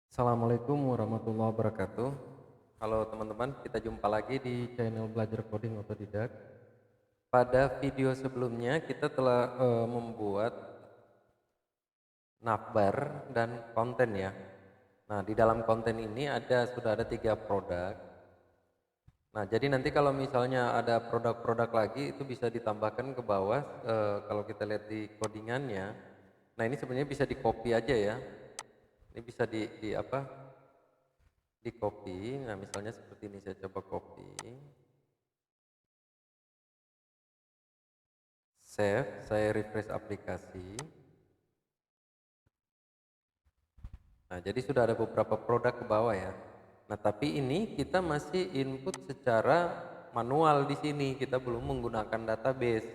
Assalamualaikum warahmatullahi wabarakatuh. Halo teman-teman, kita jumpa lagi di channel Belajar Coding Otodidak. Pada video sebelumnya kita telah membuat navbar dan konten ya. Nah, di dalam konten ini sudah ada 3 produk. Nah, jadi nanti kalau misalnya ada produk-produk lagi itu bisa ditambahkan ke bawah. Kalau kita lihat di codingannya, nah ini sebenarnya bisa di copy aja ya. Ini bisa di apa? Di copy. Nah, misalnya seperti ini, saya coba copy, save, saya refresh aplikasi. Nah, jadi sudah ada beberapa produk ke bawah ya. Nah, tapi ini kita masih input secara manual di sini, kita belum menggunakan database.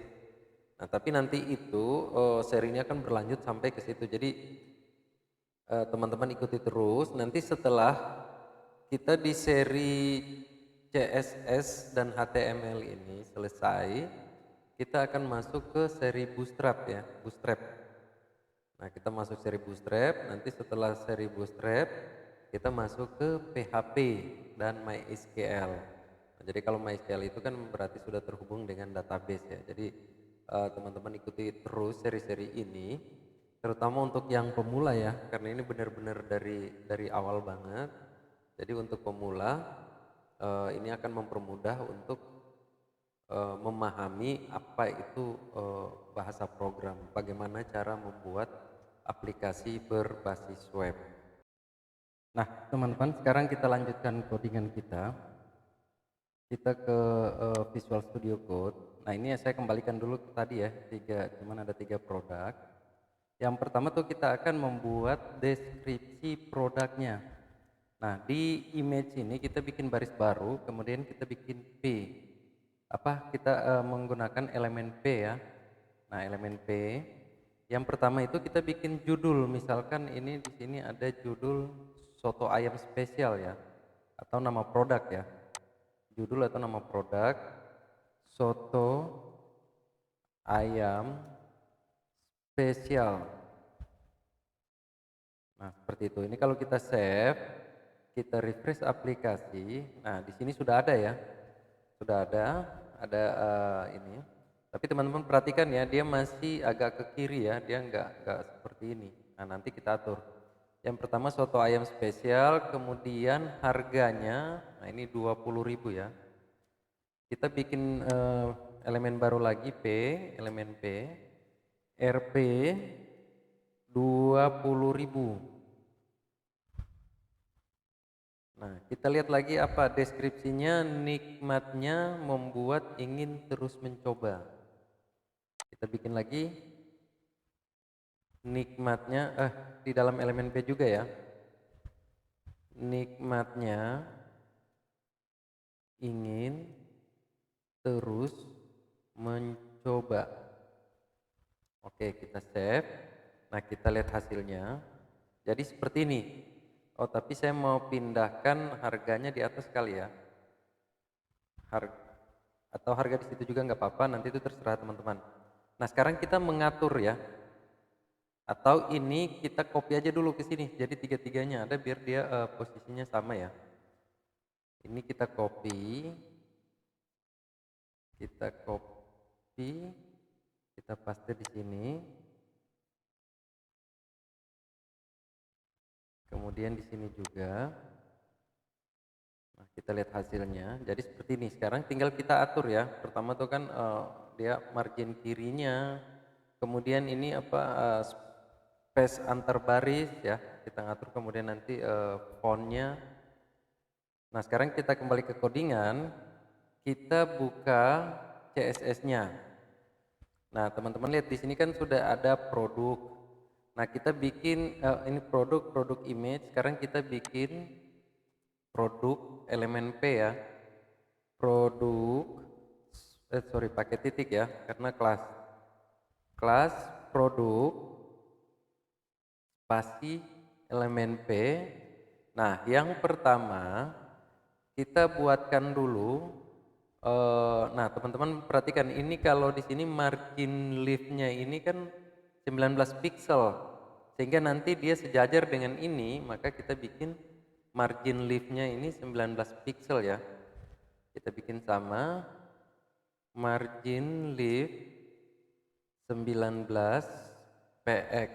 Nah, tapi nanti itu serinya akan berlanjut sampai ke situ. Jadi teman-teman ikuti terus. Nanti setelah kita di seri CSS dan HTML ini selesai, kita akan masuk ke seri Bootstrap ya, Bootstrap. Nah, kita masuk seri Bootstrap, nanti setelah seri Bootstrap kita masuk ke PHP dan MySQL. Nah, jadi kalau MySQL itu kan berarti sudah terhubung dengan database ya. Jadi teman-teman ikuti terus seri-seri ini, terutama untuk yang pemula ya, karena ini benar-benar dari awal banget. Jadi untuk pemula ini akan mempermudah untuk memahami apa itu bahasa program, bagaimana cara membuat aplikasi berbasis web. Nah, teman-teman, sekarang kita lanjutkan codingan kita. Kita ke Visual Studio Code. Nah, ini saya kembalikan dulu ke tadi ya, cuman ada 3 produk. Yang pertama tuh kita akan membuat deskripsi produknya. Nah, di image ini kita bikin baris baru, kemudian kita bikin P. Kita menggunakan elemen P ya. Nah, elemen P. Yang pertama itu kita bikin judul, misalkan ini di sini ada judul soto ayam spesial ya, atau nama produk ya. Judul atau nama produk soto ayam spesial. Nah, seperti itu. Ini kalau kita save, kita refresh aplikasi. Nah, di sini sudah ada ya. Sudah ada ini. Tapi teman-teman perhatikan ya, dia masih agak ke kiri ya, dia enggak seperti ini. Nah, nanti kita atur. Yang pertama soto ayam spesial, kemudian harganya, nah ini 20.000 ya. Kita bikin elemen baru lagi elemen P, RP 20.000. Nah, kita lihat lagi apa deskripsinya, nikmatnya membuat ingin terus mencoba. Kita bikin lagi nikmatnya di dalam elemen P juga ya. Nikmatnya ingin terus mencoba. Oke, kita save. Nah, kita lihat hasilnya. Jadi seperti ini. Oh, tapi saya mau pindahkan harganya di atas kali ya. Atau harga di situ juga nggak apa-apa, nanti itu terserah teman-teman. Nah, sekarang kita mengatur ya. Atau ini kita copy aja dulu ke sini. Jadi tiga-tiganya ada biar dia posisinya sama ya. Ini kita copy, kita paste di sini. Kemudian di sini juga. Nah, kita lihat hasilnya. Jadi seperti ini. Sekarang tinggal kita atur ya. Pertama tuh kan dia margin kirinya. Kemudian ini space antar baris ya. Kita ngatur kemudian nanti fontnya. Nah, sekarang kita kembali ke codingan. Kita buka CSS-nya. Nah, teman-teman lihat di sini kan sudah ada produk. Nah, kita bikin ini produk image. Sekarang kita bikin produk elemen P ya. Pakai titik ya, karena kelas produk spasi elemen P. Nah, yang pertama kita buatkan dulu. Nah, teman-teman perhatikan ini, kalau di sini margin leftnya ini kan 19 pixel. Sehingga nanti dia sejajar dengan ini, maka kita bikin margin leaf-nya ini 19 pixel ya. Kita bikin sama margin leaf 19 px.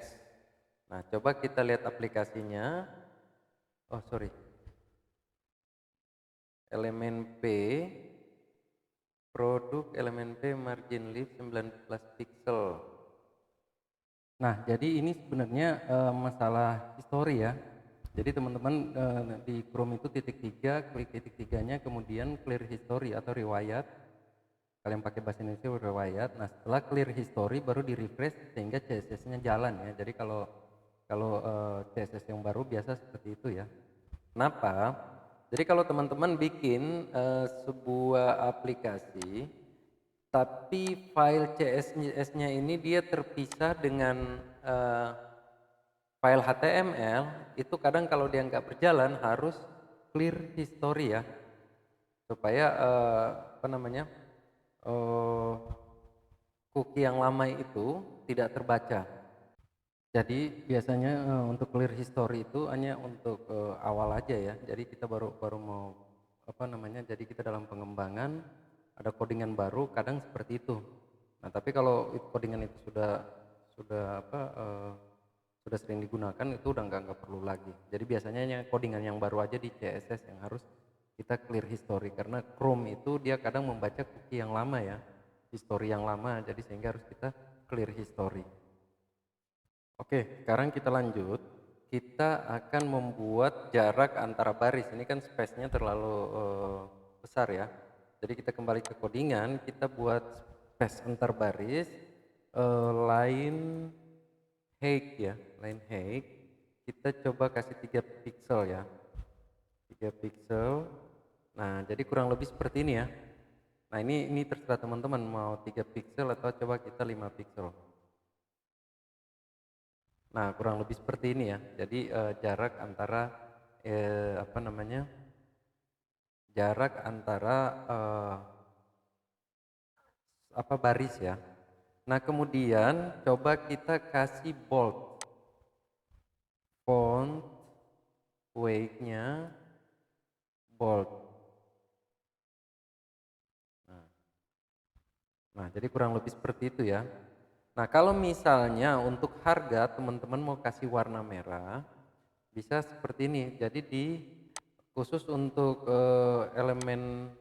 Nah, coba kita lihat aplikasinya. Oh, sorry. Elemen P, produk elemen P margin leaf 19 pixel. Nah, jadi ini sebenarnya masalah histori ya. Jadi teman-teman di Chrome itu titik 3, klik titik 3-nya, kemudian clear history atau riwayat. Kalian pakai bahasa Indonesia riwayat. Nah, setelah clear history baru di refresh sehingga CSS-nya jalan ya. Jadi kalau CSS yang baru biasa seperti itu ya. Kenapa? Jadi kalau teman-teman bikin sebuah aplikasi tapi file CSS-nya ini dia terpisah dengan file HTML, itu kadang kalau dia nggak berjalan harus clear history ya, supaya apa namanya cookie yang lama itu tidak terbaca. Jadi biasanya untuk clear history itu hanya untuk awal aja ya. Jadi kita baru mau apa namanya? Jadi kita dalam pengembangan ada codingan baru, kadang seperti itu. Nah, tapi kalau codingan itu sudah apa sudah sering digunakan, itu udah nggak perlu lagi. Jadi biasanya hanya codingan yang baru aja di CSS yang harus kita clear history, karena Chrome itu dia kadang membaca cookie yang lama ya, history yang lama, jadi sehingga harus kita clear history. Oke, sekarang kita lanjut. Kita akan membuat jarak antara baris. Ini kan space-nya terlalu besar ya. Jadi kita kembali ke codingan, kita buat space antar baris, line height ya, line height. Kita coba kasih 3 pixel ya. 3 pixel. Nah, jadi kurang lebih seperti ini ya. Nah, ini terserah teman-teman mau 3 pixel atau coba kita 5 pixel. Nah, kurang lebih seperti ini ya. Jadi jarak antara apa namanya? Jarak antara apa baris ya. Nah, kemudian coba kita kasih bold. Font weight-nya bold. Nah, jadi kurang lebih seperti itu ya. Nah, kalau misalnya untuk harga teman-teman mau kasih warna merah, bisa seperti ini. Jadi khusus untuk elemen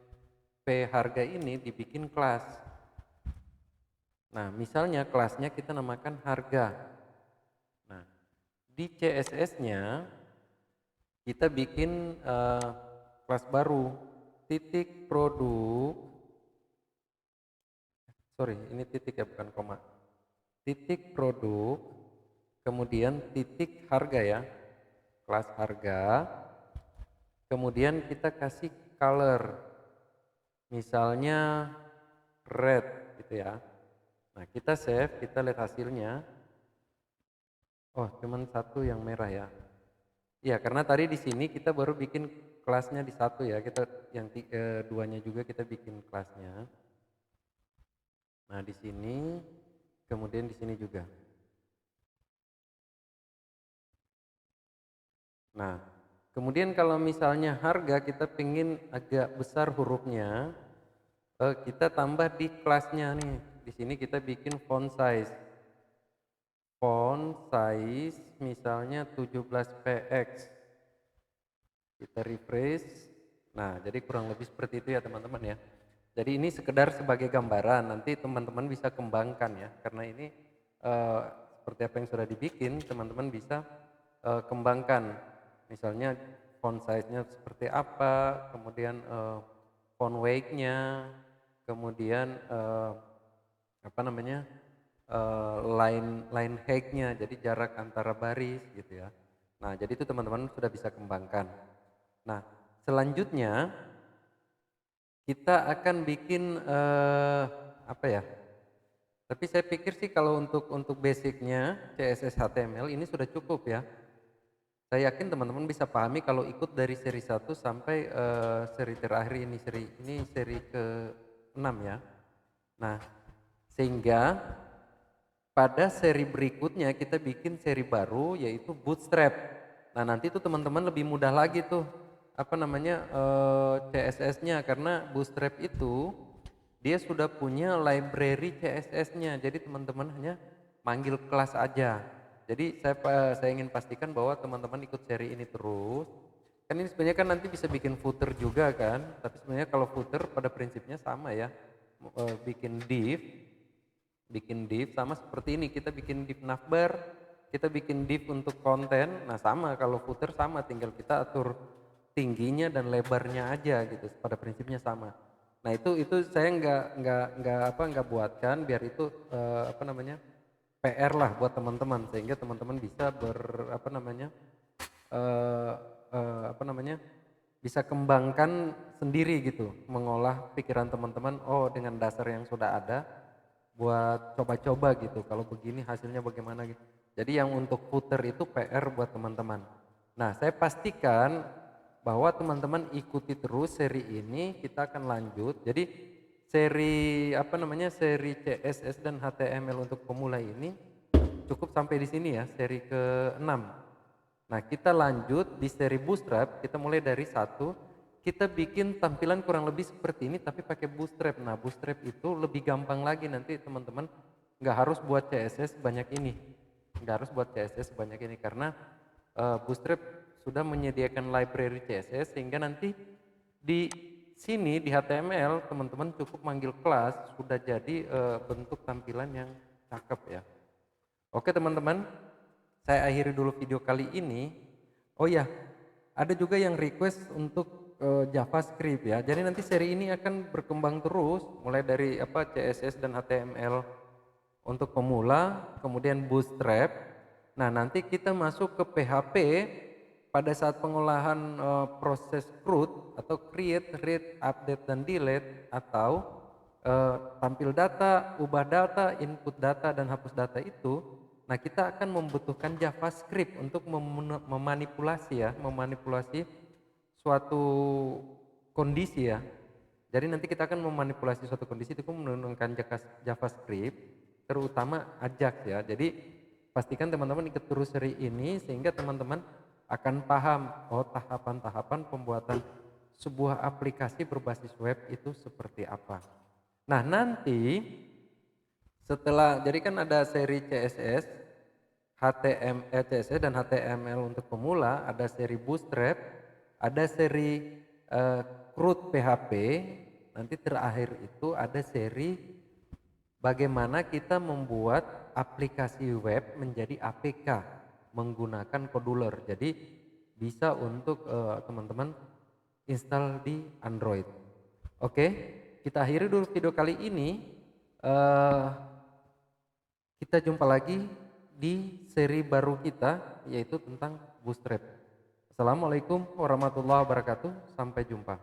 P harga ini dibikin kelas. Nah, misalnya kelasnya kita namakan harga. Nah, di CSS-nya kita bikin kelas baru, titik produk. Sorry, ini titik ya, bukan koma. Titik produk, kemudian titik harga ya, kelas harga, kemudian kita kasih color, misalnya red gitu ya. Nah, kita save, kita lihat hasilnya. Oh, cuman satu yang merah ya. Ya, karena tadi di sini kita baru bikin kelasnya di satu ya, kita yang duanya juga kita bikin kelasnya. Nah, di sini, kemudian di sini juga. Nah, kemudian kalau misalnya harga kita pengen agak besar hurufnya, kita tambah di kelasnya nih. Di sini kita bikin font size. Font size misalnya 17px. Kita refresh. Nah, jadi kurang lebih seperti itu ya teman-teman ya. Jadi ini sekedar sebagai gambaran, nanti teman-teman bisa kembangkan ya. Karena ini seperti apa yang sudah dibikin, teman-teman bisa kembangkan. Misalnya font size-nya seperti apa, kemudian font weight-nya, kemudian apa namanya line height-nya, jadi jarak antara baris gitu ya. Nah, jadi itu teman-teman sudah bisa kembangkan. Nah, selanjutnya kita akan bikin apa ya? Tapi saya pikir sih kalau untuk basicnya CSS HTML ini sudah cukup ya. Saya yakin teman-teman bisa pahami kalau ikut dari seri 1 sampai seri terakhir ini seri ke-6 ya. Nah, sehingga pada seri berikutnya kita bikin seri baru yaitu Bootstrap. Nah nanti tuh teman-teman lebih mudah lagi tuh apa namanya CSS-nya, karena Bootstrap itu dia sudah punya library CSS-nya. Jadi teman-teman hanya manggil kelas aja. Jadi saya ingin pastikan bahwa teman-teman ikut seri ini terus. Kan ini sebenarnya kan nanti bisa bikin footer juga kan, tapi sebenarnya kalau footer pada prinsipnya sama ya. Bikin div sama seperti ini, kita bikin div navbar, kita bikin div untuk konten. Nah sama, kalau footer sama, tinggal kita atur tingginya dan lebarnya aja gitu, pada prinsipnya sama. Nah itu saya nggak buatkan biar itu apa namanya PR lah buat teman-teman, sehingga teman-teman bisa eh, apa namanya bisa kembangkan sendiri gitu, mengolah pikiran teman-teman. Oh dengan dasar yang sudah ada, buat coba-coba gitu, kalau begini hasilnya bagaimana gitu. Jadi yang untuk footer itu PR buat teman-teman. Nah saya pastikan bahwa teman-teman ikuti terus seri ini, kita akan lanjut. Jadi seri CSS dan HTML untuk pemula ini cukup sampai di sini ya, seri ke-6. Nah kita lanjut di seri Bootstrap, kita mulai dari 1, kita bikin tampilan kurang lebih seperti ini tapi pakai Bootstrap. Nah Bootstrap itu lebih gampang lagi, nanti teman-teman nggak harus buat CSS sebanyak ini, karena Bootstrap sudah menyediakan library CSS, sehingga nanti di sini di HTML teman-teman cukup manggil kelas, sudah jadi bentuk tampilan yang cakep ya. Oke teman-teman, saya akhiri dulu video kali ini. Oh ya, ada juga yang request untuk JavaScript ya. Jadi nanti seri ini akan berkembang terus, mulai dari CSS dan HTML untuk pemula, kemudian Bootstrap. Nah nanti kita masuk ke PHP pada saat pengolahan proses CRUD atau create, read, update, dan delete, atau tampil data, ubah data, input data, dan hapus data itu. Nah kita akan membutuhkan JavaScript untuk memanipulasi suatu kondisi ya. Jadi nanti kita akan memanipulasi suatu kondisi itu menggunakan JavaScript, terutama Ajax ya. Jadi pastikan teman-teman ikut terus seri ini, sehingga teman-teman akan paham tahapan-tahapan pembuatan sebuah aplikasi berbasis web itu seperti apa. Nah nanti setelah, jadi kan ada seri CSS, CSS dan HTML untuk pemula, ada seri Bootstrap, ada seri CRUD PHP, nanti terakhir itu ada seri bagaimana kita membuat aplikasi web menjadi APK menggunakan Coduler. Jadi bisa untuk teman-teman install di Android. Oke, kita akhiri dulu video kali ini. Kita jumpa lagi di seri baru kita, yaitu tentang Bootstrap. Assalamualaikum warahmatullahi wabarakatuh. Sampai jumpa.